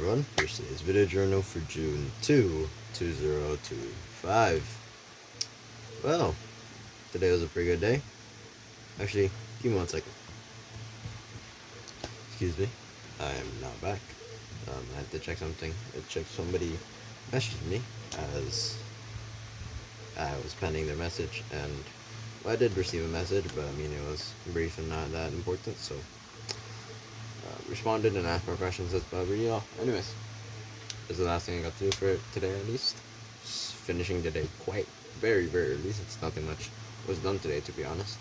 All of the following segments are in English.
everyone. Here's today's video journal for June 2, 2025. Well, today was a pretty good day. Actually, give me 1 second. Excuse me. I am now back. I had to check something. I checked somebody messaged me as I was penning their message, and well, I did receive a message, but I mean it was brief and not that important, so responded and asked more questions. That's probably all. Anyways, this is the last thing I got to do for today, at least. Just finishing the day quite very early, since nothing much was done today, to be honest.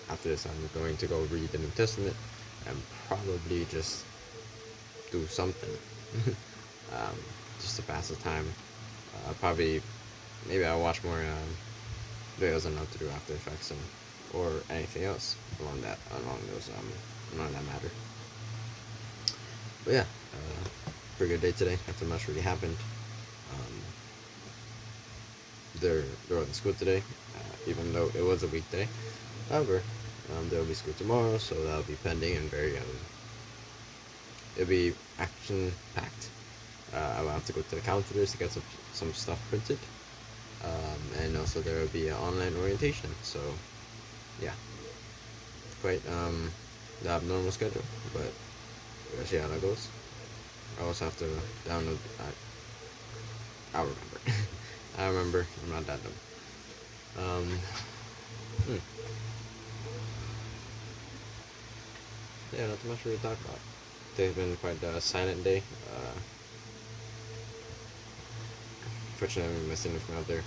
After this, I'm going to go read the New Testament and probably just do something just to pass the time. Probably, maybe I'll watch more videos on how to do After Effects or anything else along that matter. But yeah, pretty good day today. Nothing much really happened. There wasn't school today, even though it was a weekday. However, there will be school tomorrow, so that'll be pending and very it'll be action packed. I'll have to go to the counters to get some stuff printed, and also there will be an online orientation. So yeah, quite the abnormal schedule, but we'll see how that goes. I also have to download. I'll remember. I remember. I'm not that dumb. Yeah, not too much really to talk about. Today's been quite a silent day. Fortunately, I haven't missed anything out there.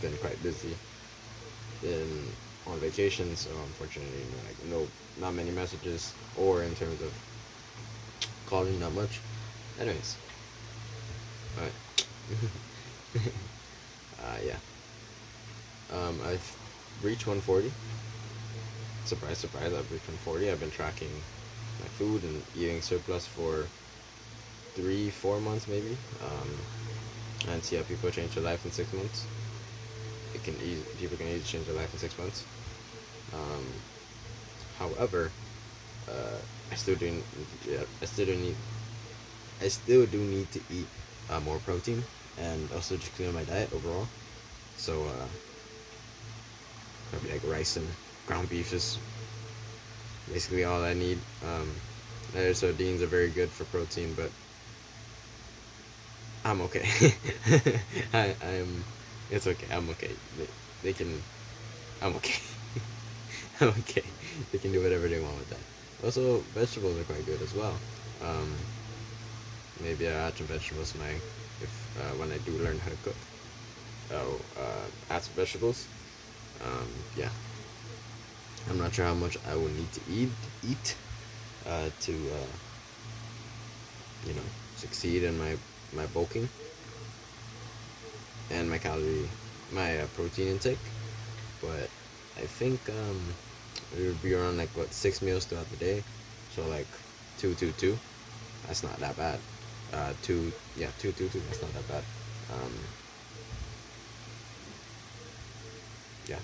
Been quite busy. Been on vacation, so unfortunately, not many messages, or in terms of calling, not much. Anyways, alright. Yeah. I've reached 140. Surprise, surprise, I've reached 140. I've been tracking my food and eating surplus for 3-4 months maybe. And see how people change their life in 6 months. People can easily change their life in 6 months. However, I still do need to eat more protein, and also just clean up my diet overall. So probably like rice and ground beef is basically all I need. Sardines are very good for protein, but I'm okay. It's okay. I'm okay. They can. I'm okay. I'm okay. They can do whatever they want with that. Also, vegetables are quite good as well. Maybe I'll add some vegetables when I do learn how to cook. Add some vegetables. Yeah. I'm not sure how much I will need to eat to succeed in my bulking and my protein intake, but I think it would be around 6 meals throughout the day, so 2 2 2. That's not that bad. 2 2 2 2. That's not that bad. Yeah.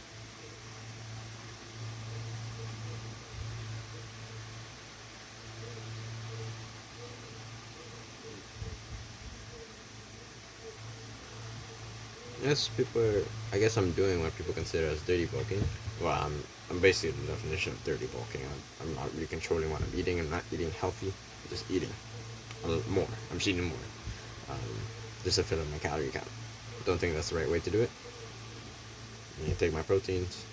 Yes, I guess I'm doing what people consider as dirty bulking. Well, I'm basically the definition of dirty bulking. I'm not really controlling what I'm eating. I'm not eating healthy. I'm just eating more. I'm just eating more. Just to fill up my calorie count. Don't think that's the right way to do it. I need to take my proteins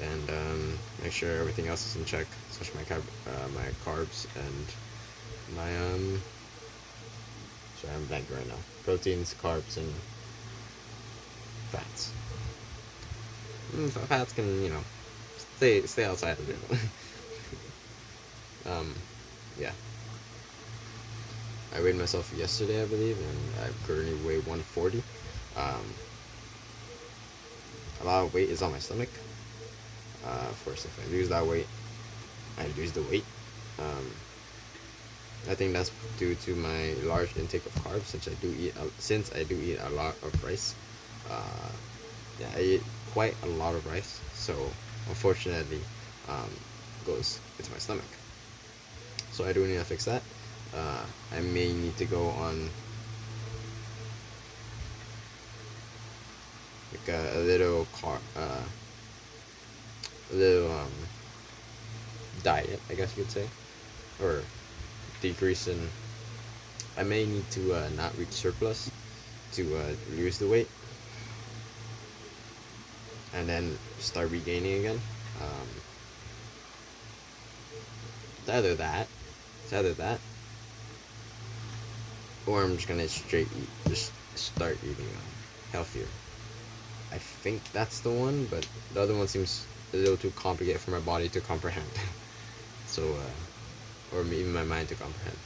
and make sure everything else is in check, especially my carbs and my Sorry, I'm blanking right now. Proteins, carbs, and fats. Fats can, stay outside of it. Yeah. I weighed myself yesterday, I believe, and I currently weigh 140. A lot of weight is on my stomach. Of course, if I lose that weight, I lose the weight. I think that's due to my large intake of carbs, since I do eat a lot of rice. Yeah, I eat quite a lot of rice, so unfortunately, goes into my stomach. so I do need to fix that. I may need to go on like a little a little diet, I guess you could say, or decrease in. I may need to not reach surplus to lose the weight, and then start regaining again. Um, it's either that, it's either that, or I'm just gonna straight eat, just start eating healthier. I think that's the one, but the other one seems a little too complicated for my body to comprehend. So, or even my mind to comprehend.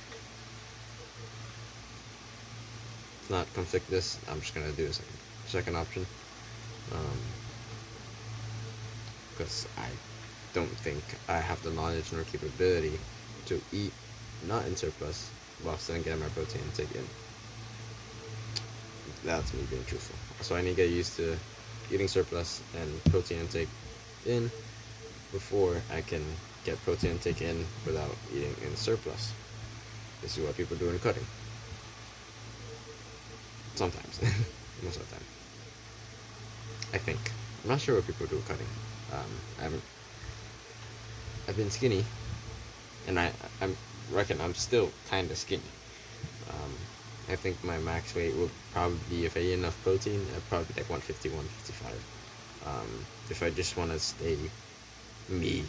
It's not conflict this. I'm just gonna do a second option, because I don't think I have the knowledge nor capability to eat not in surplus while still getting my protein intake in. That's me being truthful. So I need to get used to eating surplus and protein intake in before I can get protein intake in without eating in surplus. This is what people do in cutting. Sometimes. Most of the time. I think. I'm not sure what people do with cutting. I haven't. I've been skinny, and I reckon I'm still kind of skinny. I think my max weight would probably be, if I eat enough protein, I'd probably be like 150, 155. If I just want to stay me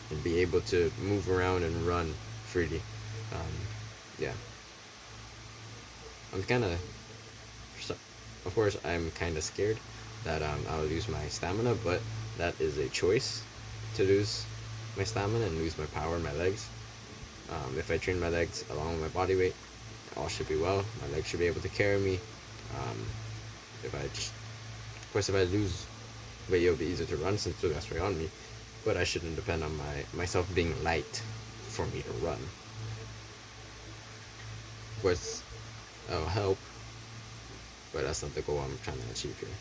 and be able to move around and run freely. Yeah. I'm kind of, of course, I'm kind of scared that I'll lose my stamina, but that is a choice to lose my stamina and lose my power in my legs. If I train my legs along with my body weight, all should be well. My legs should be able to carry me. If I just, of course, if I lose weight, it'll be easier to run since the best way on me. But I shouldn't depend on myself being light for me to run. Of course, that'll help, but that's not the goal I'm trying to achieve here.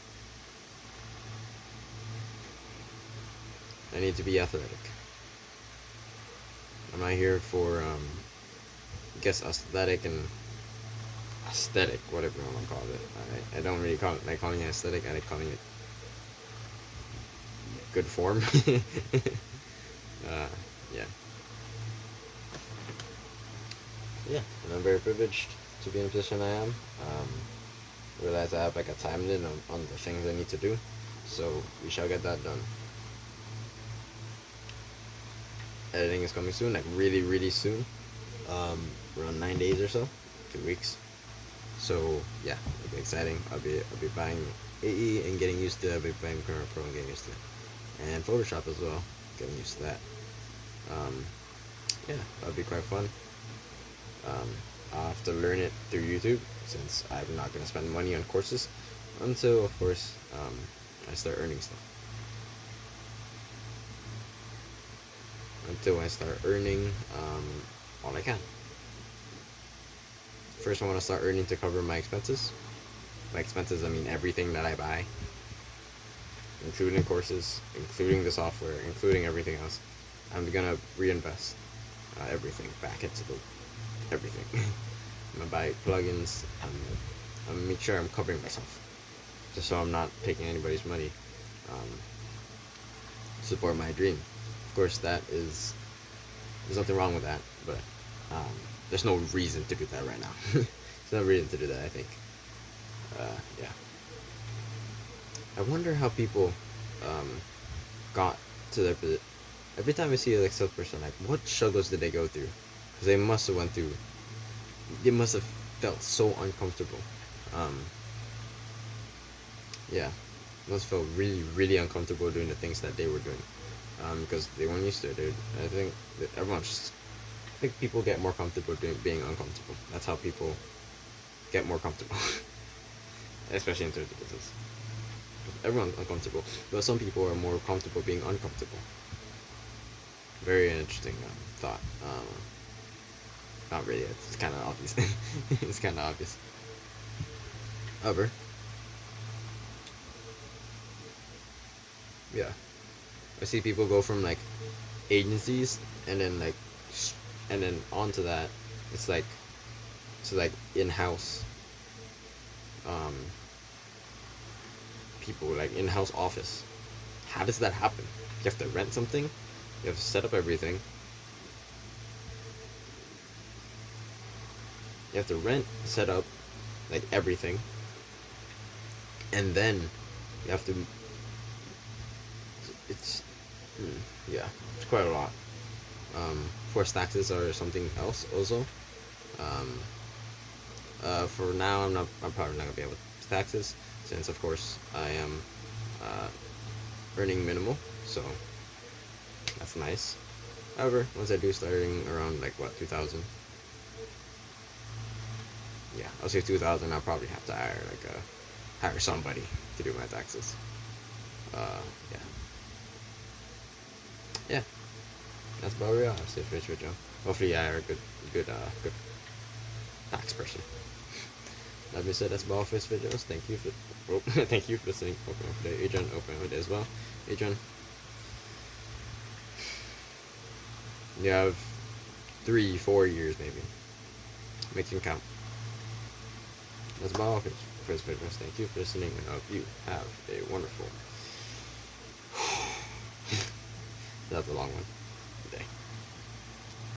I need to be athletic. I'm not here for, I guess, aesthetic, whatever you want to call it. I don't really like calling it aesthetic. I like calling it good form. Yeah. Yeah, and I'm very privileged to be in the position I am. Realize I have like a time limit on the things I need to do, so we shall get that done. Editing is coming soon, like really, really soon. Around 9 days or so, 2 weeks. So yeah, it'll be exciting. I'll be buying AE and getting used to it. I'll be buying Premiere Pro and getting used to it, and Photoshop as well, getting used to that. Yeah, that'll be quite fun. I'll have to learn it through YouTube since I'm not gonna spend money on courses until, of course, I start earning stuff. Until I start earning all I can. First, I want to start earning to cover my expenses. By expenses, I mean everything that I buy, including courses, including the software, including everything else. I'm gonna reinvest everything back into everything. I'm gonna buy plugins. I'm gonna make sure I'm covering myself, just so I'm not taking anybody's money. Support my dream. Of course, there's nothing wrong with that, but there's no reason to do that right now. There's no reason to do that, I think. Yeah. I wonder how people got to their position. Every time I see a salesperson, like, what struggles did they go through? Because they must have went through. They must have felt so uncomfortable. Yeah, must have felt really, really uncomfortable doing the things that they were doing. Because they weren't used to it, dude. I think that I think people get more comfortable being uncomfortable. That's how people get more comfortable, especially in terms of business. Everyone's uncomfortable, but some people are more comfortable being uncomfortable. Very interesting thought. Not really. It's kind of obvious. It's kind of obvious. However, yeah, I see people go from like agencies and then like and then onto that, it's like in-house um, people, like in-house office. How does that happen? You have to rent something, you have to set up everything, you have to rent, set up like everything, and then you have to. It's yeah, it's quite a lot. Forced taxes are something else also. Um, for now, I'm probably not gonna be able to taxes since, of course, I am uh, earning minimal. So that's nice. However, once I do start earning around like what 2,000, yeah, I'll say 2,000. I'll probably have to hire somebody to do my taxes. Yeah, yeah, that's about real. I'll say finish with Joe. Hopefully, I are a good tax person. That being said, that's about all for this videos. Thank you for thank you for listening. Open for day, Adrian. Open for day as well. Adrian, you have 3, 4 years maybe. Make them count. That's about all for this videos. Thank you for listening, and I hope you have a wonderful. That's a long one.